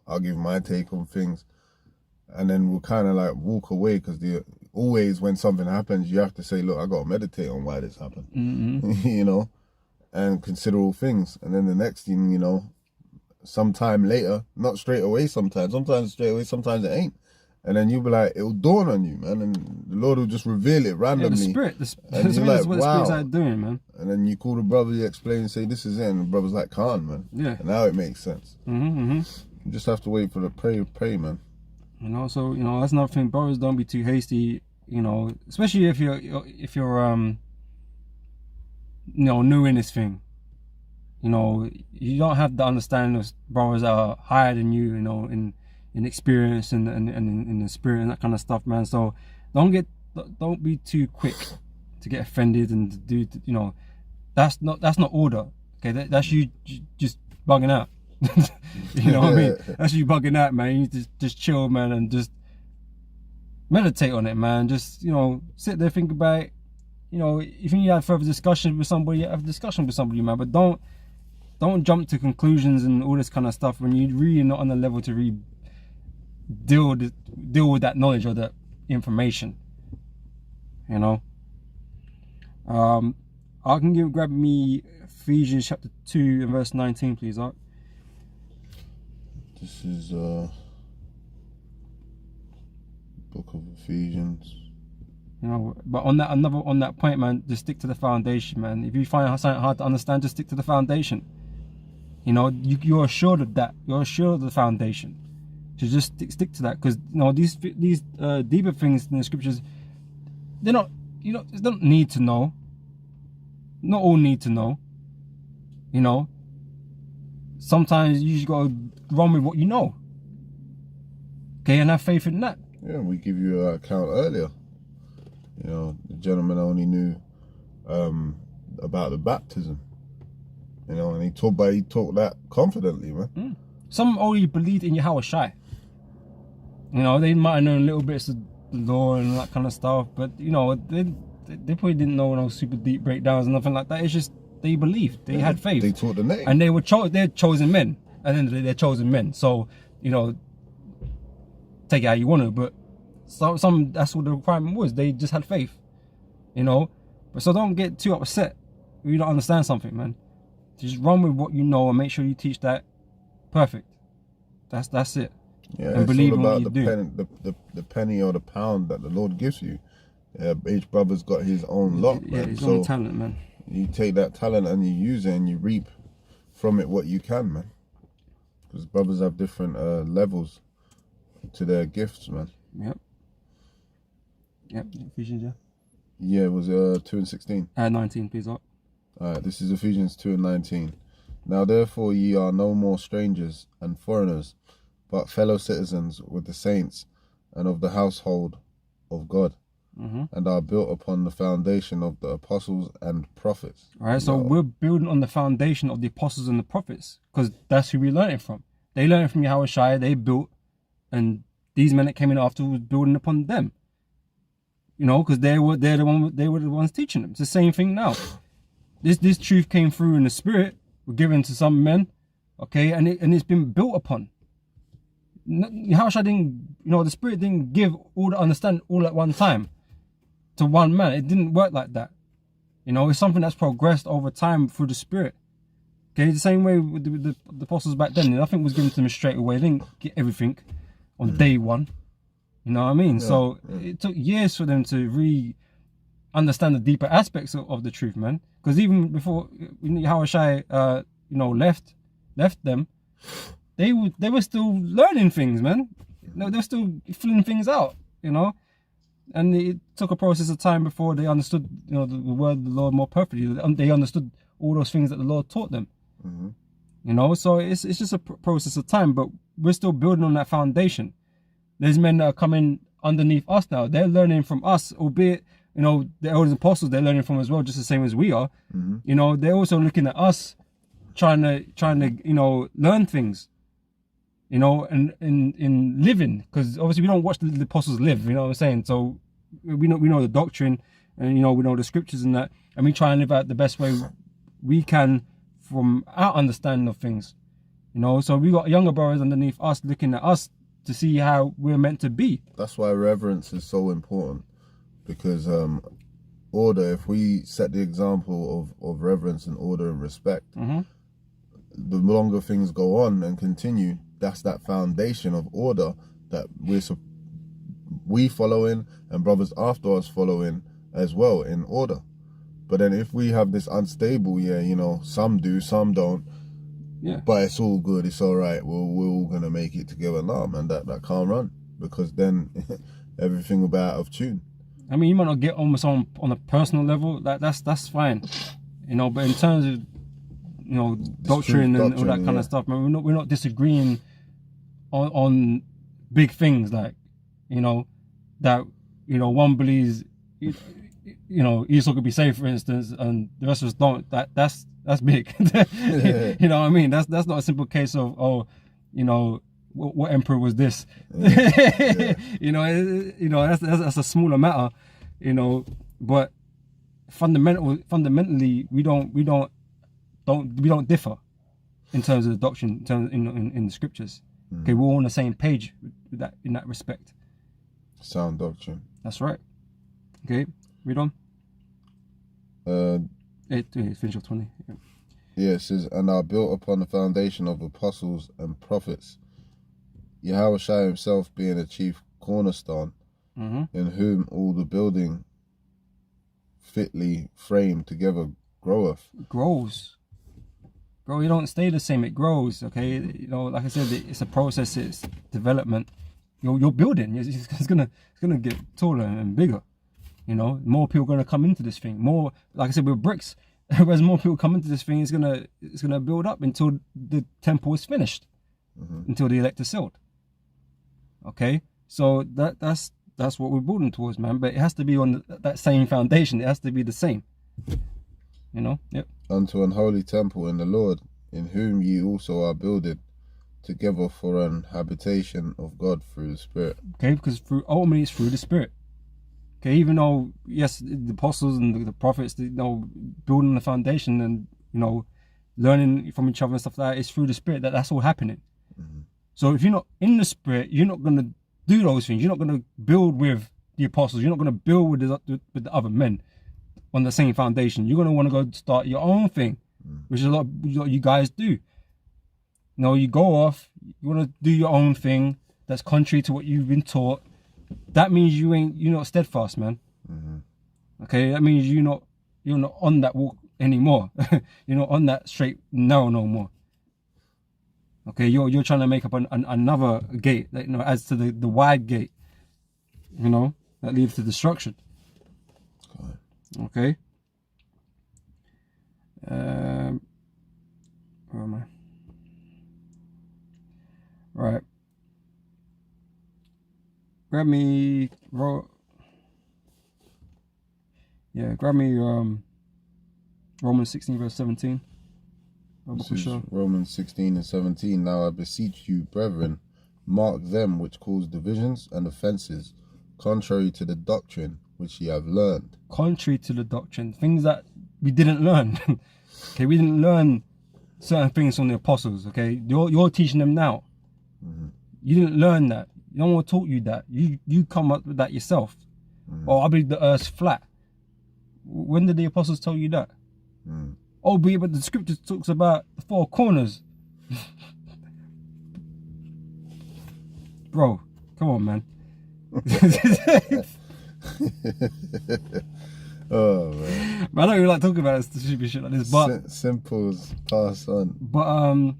I'll give my take on things, and then we'll kind of like walk away, because always when something happens, you have to say, look, I got to meditate on why this happened. You know, and consider all things. And then the next thing, you know, sometime later, not straight away, sometimes straight away, sometimes it ain't. And then you'll be like, it'll dawn on you, man, and the Lord will just reveal it randomly. Yeah, the spirit is what the Spirit's like doing, man. And then you call the brother, you explain, and say, this is it, and the brother's like, Khan, man. Yeah. And now it makes sense. You just have to wait for the pray, man. You know, so, you know, that's another thing. Brothers, don't be too hasty, you know, especially if you're you know, new in this thing. You know, you don't have the understanding of brothers that are higher than you, you know, in experience and in the spirit and that kind of stuff, man. So don't be too quick to get offended and to do, you know, that's not order. Okay, that's you just bugging out. You know what I mean? That's you bugging out, man. You need to just chill, man, and just meditate on it, man. Just, you know, sit there, think about it. You know, if you need to have further discussion with somebody, have a discussion with somebody, man. But don't jump to conclusions and all this kind of stuff when you're really not on the level to really deal with that knowledge or that information. You know. I can grab me Ephesians chapter 2 and verse 19, please, Art. This is book of Ephesians. You know, but on that point, man, just stick to the foundation, man. If you find something hard to understand, just stick to the foundation. You know, you're assured of that. You're assured of the foundation. to just stick to that, because these deeper things in the scriptures, they're not, they don't need to know. Not all need to know. Sometimes you just gotta run with what you know. Okay, and have faith in that. Yeah, we give you an account earlier. The gentleman only knew about the baptism. And he talked that confidently, man. Some only believed in Yahweh Shai. They might have known little bits of the law and that kind of stuff, but they probably didn't know no super deep breakdowns and nothing like that. It's just they believed, they had faith. They taught the name, and they're chosen men. At the end of the day, they're chosen men. So take it how you want to, but some that's what the requirement was. They just had faith, But so don't get too upset if you don't understand something, man. Just run with what you know and make sure you teach that perfect. That's it. Yeah, and it's believe all in about what you the penny or the pound that the Lord gives you. Each brother's got his own lot, yeah, man. his own talent, man. You take that talent and you use it and you reap from it what you can, man. Because brothers have different levels to their gifts, man. Yep. Ephesians, yeah. Yeah, it was 2:16. 19, please. Up. Alright, this is Ephesians 2:19. Now therefore ye are no more strangers and foreigners, but fellow citizens with the saints and of the household of God, and are built upon the foundation of the apostles and prophets. Alright, so we're building on the foundation of the apostles and the prophets, because that's who we learned it from. They learned it from Yahweh Shai, they built, and these men that came in afterwards building upon them. Because they were the ones teaching them. It's the same thing now. This truth came through in the spirit, were given to some men, okay, and it's been built upon. How should I didn't, the spirit didn't give all the understanding all at one time to one man. It didn't work like that. It's something that's progressed over time through the spirit. Okay, the same way with the apostles back then. Nothing was given to them straight away. They didn't get everything on day one. You know what I mean? Yeah, so it took years for them to understand the deeper aspects of the truth, man. Because even before Yahweh Shai, left them, they were still learning things, man. They were still filling things out, And it took a process of time before they understood, the word of the Lord more perfectly. They understood all those things that the Lord taught them. So it's just a process of time, but we're still building on that foundation. There's men that are coming underneath us now. They're learning from us, albeit, the elders and apostles they're learning from as well, just the same as we are. They're also looking at us, trying to learn things. And in living, because obviously we don't watch the apostles live. You know what I'm saying? So we know the doctrine, and we know the scriptures and that, and we try and live out the best way we can from our understanding of things. So we got younger brothers underneath us looking at us to see how we're meant to be. That's why reverence is so important, because order, if we set the example of reverence and order and respect, the longer things go on and continue, that's that foundation of order that we follow in, and brothers after us follow in as well in order. But then if we have this unstable, some do, some don't, but it's all good, it's all right, we're all gonna make it together. Nah, man, that can't run, because then everything will be out of tune. I mean, you might not get almost on a personal level, that's fine, but in terms of doctrine and all that kind of stuff, man, we're not disagreeing on big things, like that one believes Esau could be saved, for instance, and the rest of us don't. That's big. You know what I mean? That's not a simple case of what emperor was this. That's a smaller matter, but fundamentally we don't differ in terms of the doctrine, in the scriptures. Okay, we're all on the same page with that, in that respect. Sound doctrine. That's right. Okay, read on. Finish off 20. Yeah, it says, and are built upon the foundation of apostles and prophets, Yahweh Shai himself being a chief cornerstone, in whom all the building fitly framed together grows. bro, you don't stay the same. It grows, okay? You know, like I said, it's a process. It's development. You're building. It's gonna get taller and bigger. You know, more people are gonna come into this thing. More, like I said, with bricks. As more people come into this thing, it's gonna build up until the temple is finished, until the elect are sealed. Okay, so that's what we're building towards, man. But it has to be on that same foundation. It has to be the same. You know. Yep. Unto an holy temple in the Lord, in whom ye also are builded together for an habitation of God through the Spirit. Okay, because ultimately it's through the Spirit. Okay, even though, yes, the apostles and the prophets, you know, building the foundation and, you know, learning from each other and stuff like that, it's through the Spirit that's all happening. So if you're not in the Spirit, you're not going to do those things. You're not going to build with the apostles. You're not going to build with the other men on the same foundation. You're going to want to go start your own thing, which is a lot you guys do. You know, you go off, you want to do your own thing that's contrary to what you've been taught. That means you're not steadfast, man. Okay, that means you're not on that walk anymore. You're not on that straight narrow no more. Okay, you're trying to make up another gate that, you know, adds to the wide gate, you know, that leads to destruction. Okay. Where am I? Right. Grab me Romans 16 verse 17. This is Romans 16 and 17. Now I beseech you, brethren, mark them which cause divisions and offences, contrary to the doctrine which ye have learned. Contrary to the doctrine, things that we didn't learn. Okay, we didn't learn certain things from the apostles. Okay, you're teaching them now. You didn't learn that. No one taught you that. You come up with that yourself. Oh, I believe the earth's flat. When did the apostles tell you that? Oh, but the scripture talks about the four corners. Bro, come on, man. Oh, man. But I don't really like talking about stupid shit like this. But simples pass on. But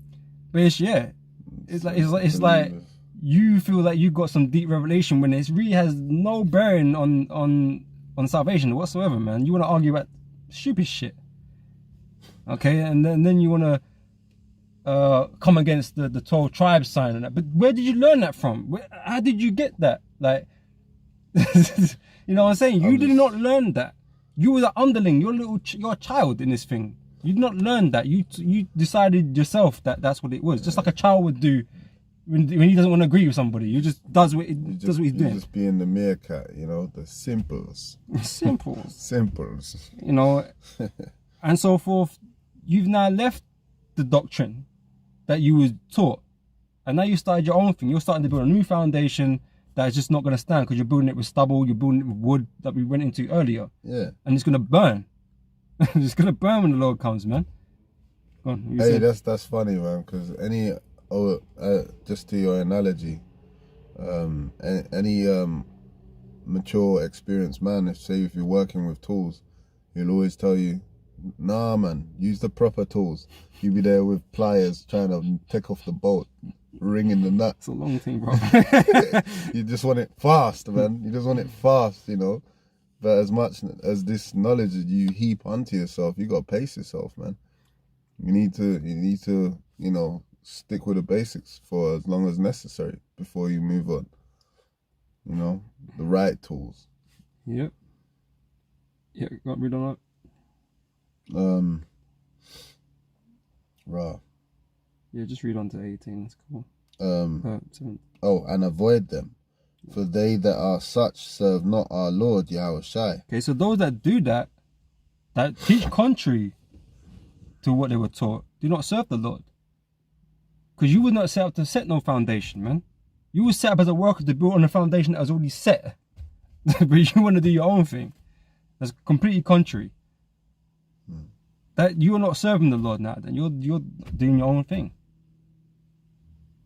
it's like you feel like you got some deep revelation when it really has no bearing on salvation whatsoever, man. You want to argue about stupid shit, okay? And then you want to come against the 12 tribes sign and that. But where did you learn that from? How did you get that? Like, you know what I'm saying? You did not learn that. You were the underling. You're a child in this thing. You did not learn that. You decided yourself that that's what it was. Just like a child would do when he doesn't want to agree with somebody. He just does what he's doing. Just being the meerkat, you know, the simples. Simples. You know, and so forth. You've now left the doctrine that you was taught, and now you started your own thing. You're starting to build a new foundation that is just not going to stand because you're building it with stubble. You're building it with wood that we went into earlier. Yeah. And it's going to burn. It's going to burn when the Lord comes, man. Go on, hey, that's funny, man, because just to your analogy, any mature, experienced man, if you're working with tools, he'll always tell you, nah, man, use the proper tools. You'll be there with pliers trying to take off the bolt, ringing the nut. It's a long thing, bro. You just want it fast, man. You just want it fast, you know. But as much as this knowledge you heap onto yourself, you got to pace yourself, man. You need to, you know, stick with the basics for as long as necessary before you move on. You know, the right tools. Yep. Yeah, got rid of that. Right. Yeah, just read on to 18. It's cool. And avoid them, for they that are such serve not our Lord Yahushai. Okay, so those that do that teach contrary to what they were taught, do not serve the Lord. Because you were not set up to set no foundation, man. You were set up as a worker to build on a foundation that was already set. But you want to do your own thing. That's completely contrary. That you are not serving the Lord now, then you're doing your own thing.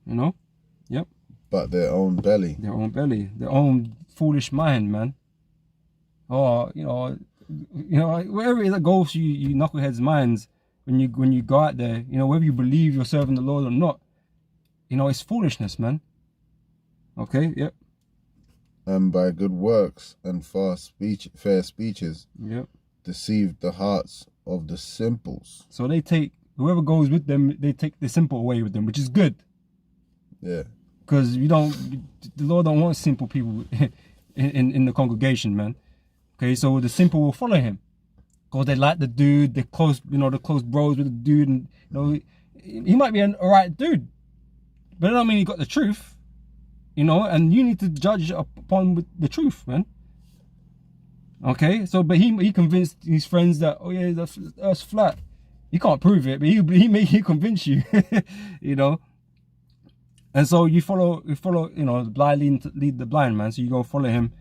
You know? Yep. But their own belly. Their own foolish mind, man. Or, you know, wherever it goes to you knuckleheads' minds, when you go out there, you know, whether you believe you're serving the Lord or not, you know, it's foolishness, man. Okay, yep. And by good works and fair speeches, Yep. deceive the hearts of the simples. So they take, whoever goes with them, they take the simple away with them, which is good. Yeah. Because the Lord don't want simple people in the congregation, man. Okay, so the simple will follow him. Because they like the dude, they're close, you know, they're close bros with the dude, and you know, he might be an alright dude. But that don't mean he got the truth. You know, and you need to judge upon with the truth, man. Okay, so but he convinced his friends that, oh yeah, the Earth's flat. You can't prove it, but he convince you, you know. And so you follow, you know, the blind lead the blind, man. So you go follow him,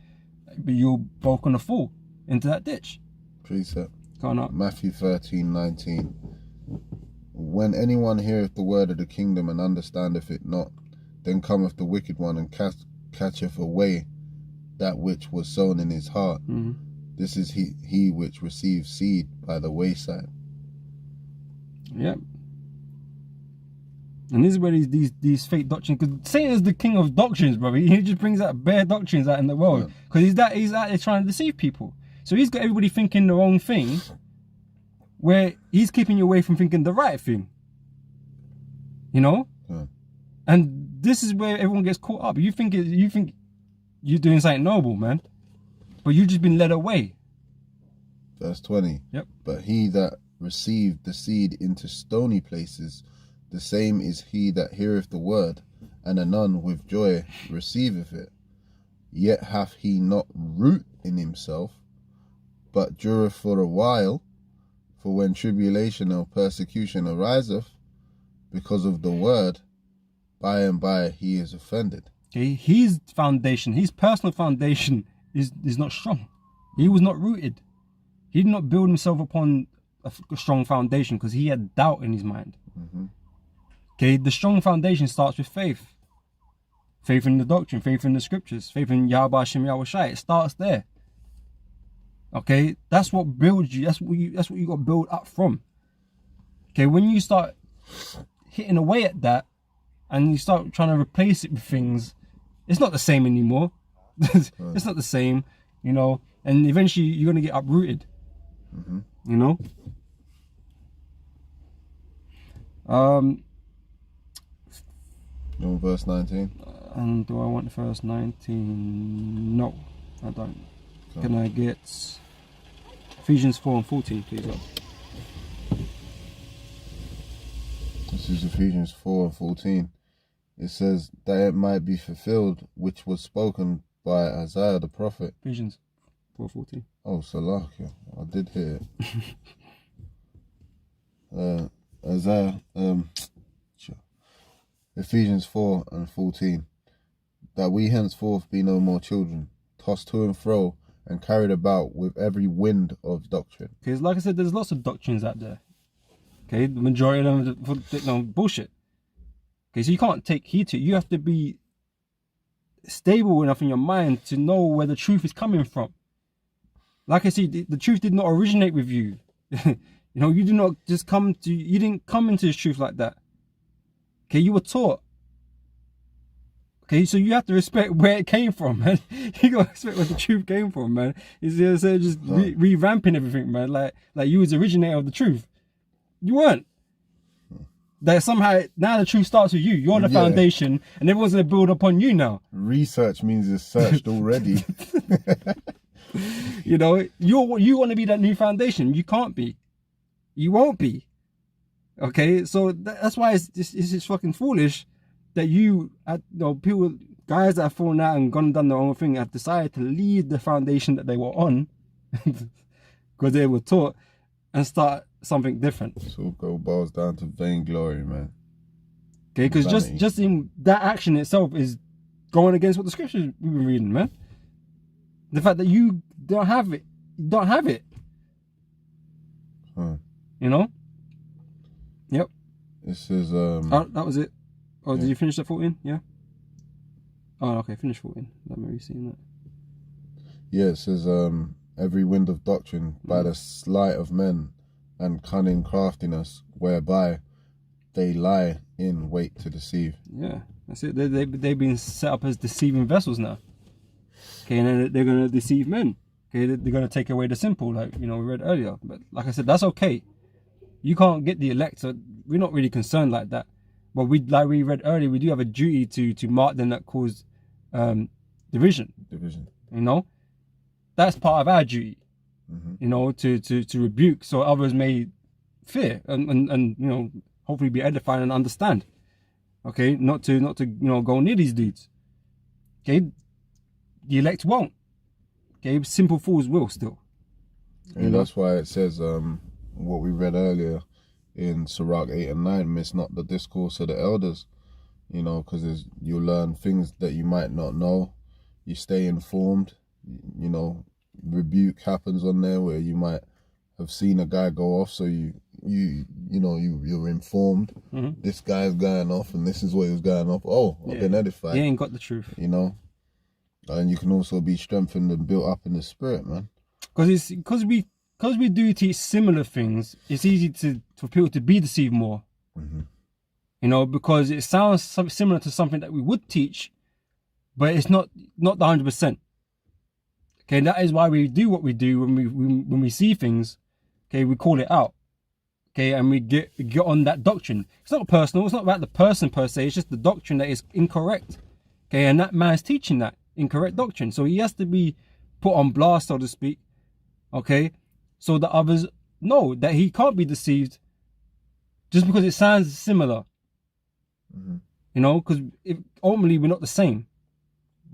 but you're both gonna fall into that ditch. Precept. Can't up. Matthew 13:19. When anyone heareth the word of the kingdom and understandeth it not, then cometh the wicked one and catcheth away that which was sown in his heart. Mm-hmm. This is he which receives seed by the wayside. Yep. And this is where these fake doctrines, because Satan is the king of doctrines, brother. He just brings out bare doctrines out in the world, because he's out there trying to deceive people. So he's got everybody thinking the wrong thing, where he's keeping you away from thinking the right thing. You know. Yeah. And this is where everyone gets caught up. You think you're doing something noble, man, but you've just been led away. Verse 20. Yep. But he that received the seed into stony places, the same is he that heareth the word, and anon with joy receiveth it. Yet hath he not root in himself, but dureth for a while. For when tribulation or persecution ariseth because of the word, by and by he is offended. Okay, his foundation, his personal foundation is not strong. He was not rooted. He did not build himself upon a strong foundation because he had doubt in his mind. Mm-hmm. Okay, the strong foundation starts with faith. Faith in the doctrine, faith in the scriptures, faith in Yahweh Hashem Yahweh Shai. It starts there. Okay, that's what builds you. That's what you got to build up from. Okay, when you start hitting away at that, and you start trying to replace it with things, it's not the same anymore. It's not the same, you know, and eventually you're going to get uprooted, you know. You want verse 19? And do I want verse 19? No, I don't. Okay. Can I get Ephesians 4 and 14, please? This is Ephesians 4 and 14. It says that it might be fulfilled which was spoken by Isaiah the prophet. Ephesians 4:14. Oh, Salakia. I did hear it. Isaiah, Ephesians 4 and 14. That we henceforth be no more children, tossed to and fro, and carried about with every wind of doctrine. Because like I said, there's lots of doctrines out there. Okay, the majority of them are bullshit. Okay, so you can't take heed to it. You have to be stable enough in your mind to know where the truth is coming from. Like I said, the truth did not originate with you. You know, you did not just you didn't come into this truth like that. Okay, you were taught. Okay, so you have to respect where it came from, man. You gotta respect where the truth came from, man. Instead of just revamping everything, man. Like you was the originator of the truth. You weren't. That somehow now the truth starts with you. You're the foundation, and everyone's gonna build upon you now. Research means it's searched already. You know, you want to be that new foundation. You can't be. You won't be. Okay, so that's why it's just fucking foolish that people, guys that have fallen out and gone and done their own thing, have decided to leave the foundation that they were on because they were taught and start something different. So it boils down to vainglory, man. Okay, because just in that action itself is going against what the scriptures we've been reading, man. The fact that you don't have it, You know? Yep. It says oh, that was it. Oh, did you finish that 14? Yeah. Oh, okay, finish 14. Let me see that. Yeah, it says every wind of doctrine by the sleight of men and cunning craftiness, whereby they lie in wait to deceive. Yeah, that's it. They've been set up as deceiving vessels now. Okay, and then they're going to deceive men. Okay, they're going to take away the simple, like, we read earlier. But like I said, that's okay. You can't get the elect, so we're not really concerned like that. But like we read earlier, we do have a duty to mark them that cause division. That's part of our duty. To rebuke, so others may fear and hopefully be edified and understand. Okay, not to go near these dudes. Okay, the elect won't. Okay, simple fools will still. And that's why it says what we read earlier in Sirach 8 and 9, miss not the discourse of the elders, because you'll learn things that you might not know. You stay informed, rebuke happens on there where you might have seen a guy go off, so you're informed. This guy's going off and this is what he was going off. I've been edified. He ain't got the truth. And you can also be strengthened and built up in the spirit, man. Because we do teach similar things, it's easy for people to be deceived more. Because it sounds similar to something that we would teach, but it's not the 100%. Okay, and that is why we do what we do when we see things. Okay, we call it out. Okay, and we get on that doctrine. It's not personal. It's not about the person per se. It's just the doctrine that is incorrect. Okay, and that man's teaching that incorrect doctrine, so he has to be put on blast, so to speak. Okay, so that others know that he can't be deceived just because it sounds similar. Because ultimately we're not the same.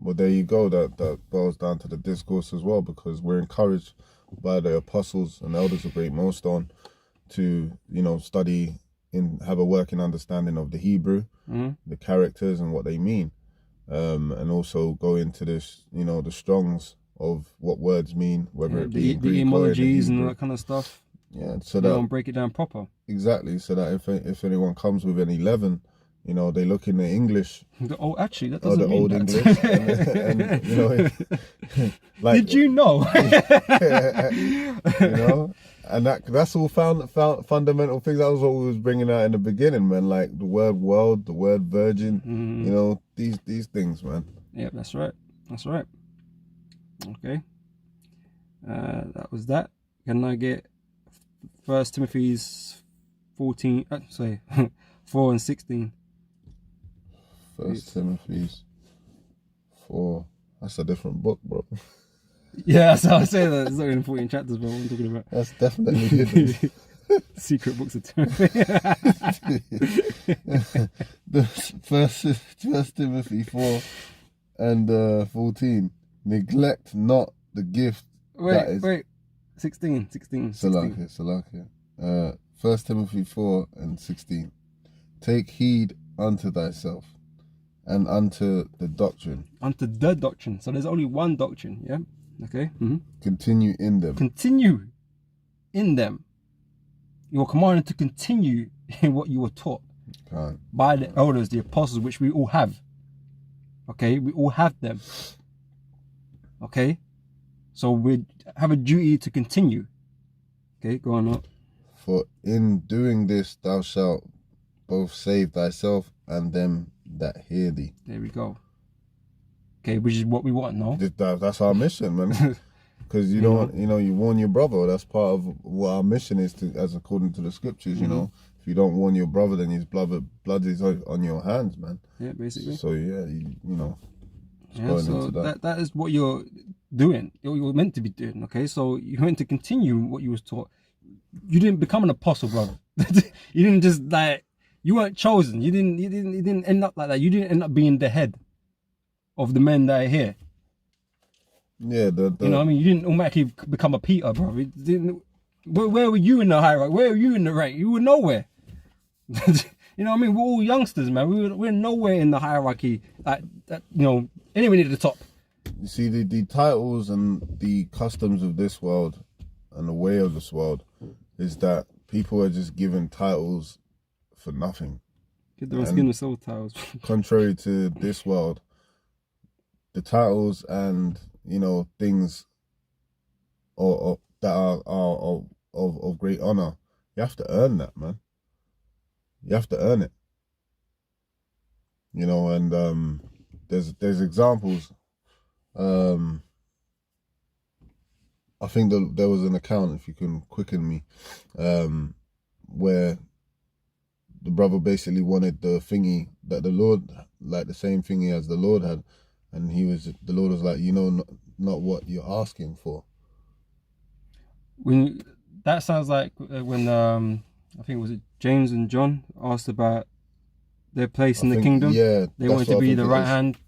Well, there you go. That boils down to the discourse as well, because we're encouraged by the apostles and elders of Great Millstone to, study and have a working understanding of the Hebrew, the characters and what they mean, and also go into this, the Strongs of what words mean, whether it be the etymologies and all that kind of stuff. Yeah, so that break it down proper. Exactly, so that if anyone comes with an 11. They look in the English. Actually, that doesn't mean old that. English. Did you know? And that's all fundamental things. That was what we was bringing out in the beginning, man. Like the word world, the word virgin. These things, man. Yeah, that's right. Okay. That was that. Can I get 1 Timothy's 14? 4 and 16. 1 Timothy's 4. That's a different book, bro. Yeah, that's how I say that. It's not even 14 chapters, but what I'm talking about. That's definitely different. Secret books of Timothy. First Timothy 4 and 14. Neglect not the gift. Wait. 16. Salakia. 1 Timothy 4 and 16. Take heed unto thyself and unto the doctrine. Unto the doctrine. So there's only one doctrine, yeah? Okay. Continue in them. Continue in them. You are commanded to continue in what you were taught by the elders, the apostles, which we all have. Okay, we all have them. Okay, so we have a duty to continue. Okay, go on up. For in doing this thou shalt both save thyself and them that hear thee. There we go. Okay, which is what we want, no? That's our mission, man. Because you don't, you warn your brother. That's part of what our mission is, as according to the scriptures. If you don't warn your brother, then his blood is on your hands, man. Yeah, basically. So yeah, so that is what you're doing. You're meant to be doing. Okay, so you're meant to continue what you was taught. You didn't become an apostle, brother. You didn't just you weren't chosen. You didn't end up like that. You didn't end up being the head of the men that are here. Yeah, you know what I mean? You didn't automatically become a Peter, bro. Where were you in the hierarchy? Where were you in the rank? You were nowhere. You know what I mean? We're all youngsters, man. We're nowhere in the hierarchy. Anywhere near the top. You see, the titles and the customs of this world and the way of this world is that people are just given titles for nothing. Get the skin of soul titles. Contrary to this world, the titles and things that are of great honor You have to earn that, man. You have to earn it. You know, and there's examples. I think that there was an account, if you can quicken me, where the brother basically wanted the thingy that the Lord, like the same thingy as the Lord had, and the Lord was like, you know, not what you're asking for. When that sounds like when I think was it James and John asked about their place in the kingdom. Yeah, they wanted to be the right hand.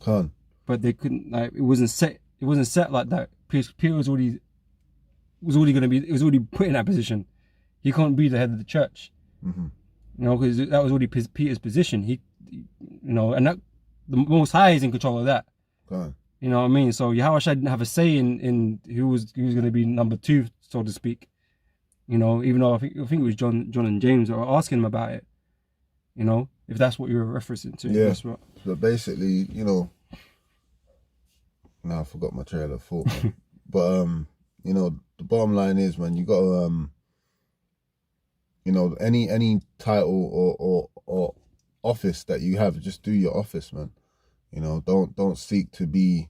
Can't. But they couldn't. Like it wasn't set. It wasn't set like that. Peter was already going to be. It was already put in that position. He can't be the head of the church. Mm-hmm. You know, because that was already Peter's position. He, you know, and that the Most High is in control of that. Can't. You know what I mean? So Yahushua didn't have a say in who was going to be number 2, so to speak. You know, even though I think it was John and James that were asking him about it. You know, if that's what you were referencing to. Yeah. That's what. But basically, you know, now I forgot my trail of thought. But you know, the bottom line is, man, you got to you know, any title or office that you have, just do your office, man. You know, don't seek to be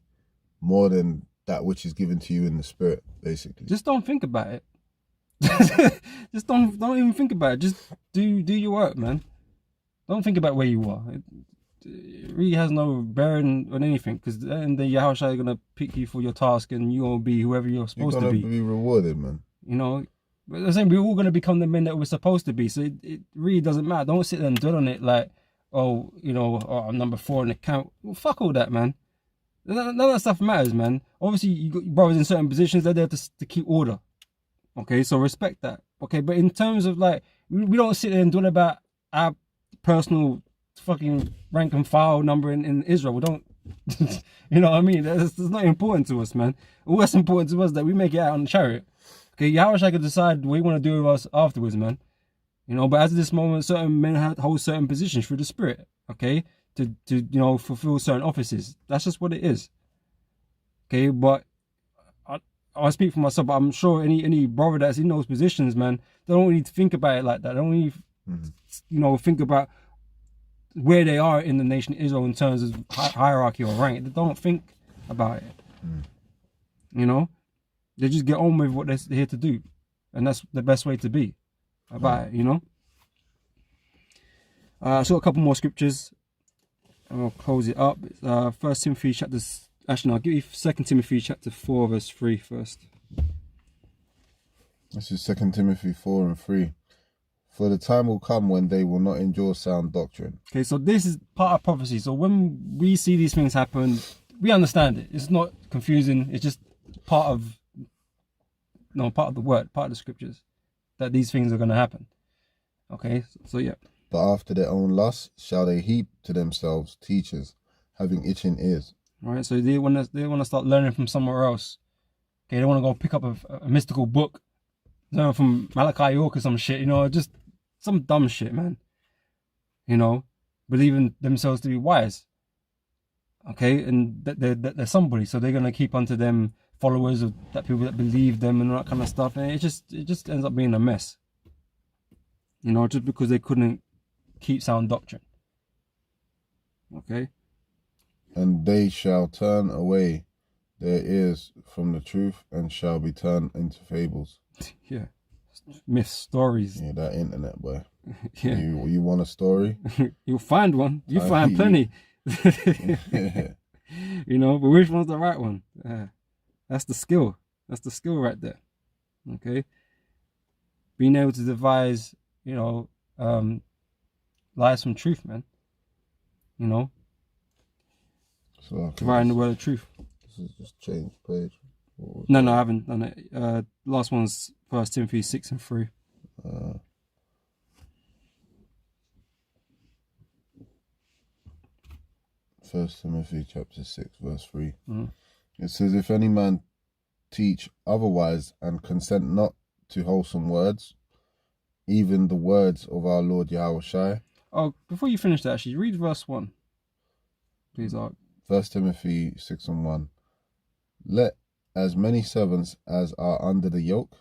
more than that which is given to you in the spirit, basically. Just don't think about it. Just don't even think about it. Just do your work, man. Don't think about where you are. It really has no bearing on anything, because then Yahushua is gonna pick you for your task, and you're gonna be whoever you're supposed to be. You're gonna be rewarded, man. You know, but I'm saying we're all gonna become the men that we're supposed to be. So it really doesn't matter. Don't sit there and dwell on it like, oh, you know, oh, I'm number 4 in the count. Well, fuck all that, man. None of that stuff matters, man. Obviously, you got brothers in certain positions. They're there to keep order. Okay, so respect that. Okay, but in terms of like, we don't sit there and dwell about our personal fucking rank and file number in Israel. We don't, you know what I mean? That's not important to us, man. All that's important to us is that we make it out on the chariot. Okay, Yahushua can decide what he want to do with us afterwards, man. You know, but as of this moment, certain men hold certain positions through the Spirit. Okay, to you know, fulfill certain offices. That's just what it is. Okay, but I speak for myself, but I'm sure any brother that's in those positions, man, they don't need to think about it like that. They don't need, you know, think about where they are in the nation of Israel in terms of hierarchy or rank. They don't think about it. You know, they just get on with what they're here to do, and that's the best way to be about it. You know. So a couple more scriptures, and I'll close it up. First Timothy chapter. Actually, no, I'll give you 2 Timothy chapter 4 verse 3 first. This is 2 Timothy 4 and 3. For the time will come when they will not endure sound doctrine. Okay, so this is part of prophecy. So when we see these things happen, we understand it. It's not confusing. It's just part of the word, part of the scriptures, that these things are going to happen. Okay, so yeah. But after their own lusts shall they heap to themselves teachers, having itching ears. Right, so they want to start learning from somewhere else. Okay, they want to go pick up a mystical book, learn from Malachi York or some shit. You know, just some dumb shit, man. You know, believing themselves to be wise. Okay, and they're somebody, so they're gonna keep onto them followers of that people that believe them and all that kind of stuff, and it just ends up being a mess. You know, just because they couldn't keep sound doctrine. Okay. And they shall turn away their ears from the truth and shall be turned into fables. Yeah. Myth stories. Yeah, that internet, boy. Yeah. You want a story? You'll find one. You find plenty. You know, but which one's the right one? That's the skill. That's the skill right there. Okay. Being able to devise, you know, lies from truth, man. You know. So dividing the word of truth. This is just change page. No, I haven't done it. Last one's 1 Timothy 6 and 3. 1 Timothy chapter 6 verse 3. It says, if any man teach otherwise and consent not to wholesome words, even the words of our Lord Yahushua. Oh, before you finish that, actually, read verse 1. Please, Art. 1 Timothy 6 and 1. Let as many servants as are under the yoke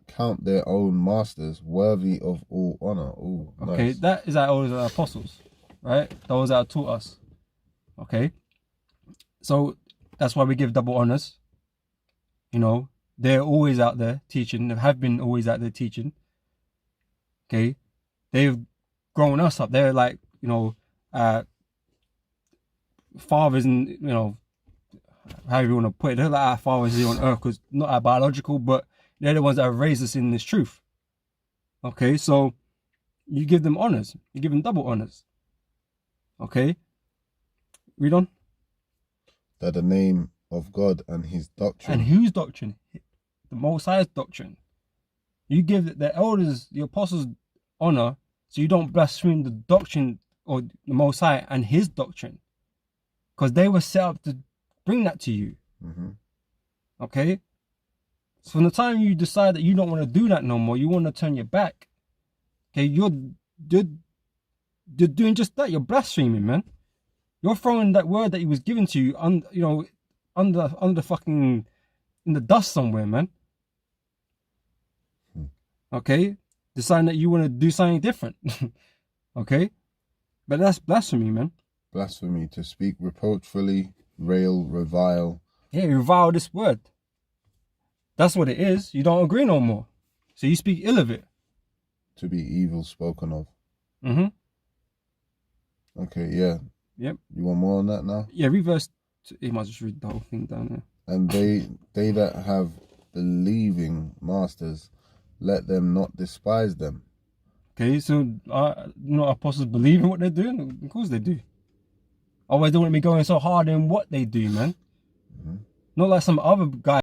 count their own masters worthy of all honor. Ooh, Okay, nice. that is our orders of the apostles, right? Those that taught us. Okay, so that's why we give double honors. You know, they're always out there teaching. They have been always out there teaching. Okay, they've grown us up. They're like, you know, fathers, and you know, however you want to put it. They're like our fathers here on earth, because not our biological, but they're the ones that have raised us in this truth. Okay, so you give them honors. You give them double honors. Okay, read on. That the name of God and his doctrine. And whose doctrine? The Most High's doctrine. You give the elders, the apostles, honor, so you don't blaspheme the doctrine or the Most High and his doctrine, because they were set up to bring that to you. Mm-hmm. Okay, so from the time you decide that you don't want to do that no more, you want to turn your back. Okay, you're doing just that. You're blaspheming, man. You're throwing that word that he was given to you, you know, under the fucking, in the dust somewhere, man. Okay, deciding that you want to do something different. Okay, but that's blasphemy, man. Blasphemy, to speak reproachfully, rail, revile. Yeah, you revile this word. That's what it is. You don't agree no more, so you speak ill of it. To be evil spoken of. Mm-hmm. Okay, yeah. Yep. You want more on that now? Yeah, reverse. You might just read the whole thing down there. And they that have believing masters, let them not despise them. Okay, so apostles believe in what they're doing? Of course they do. Otherwise they wouldn't be going so hard in what they do, man. Mm-hmm. Not like some other guy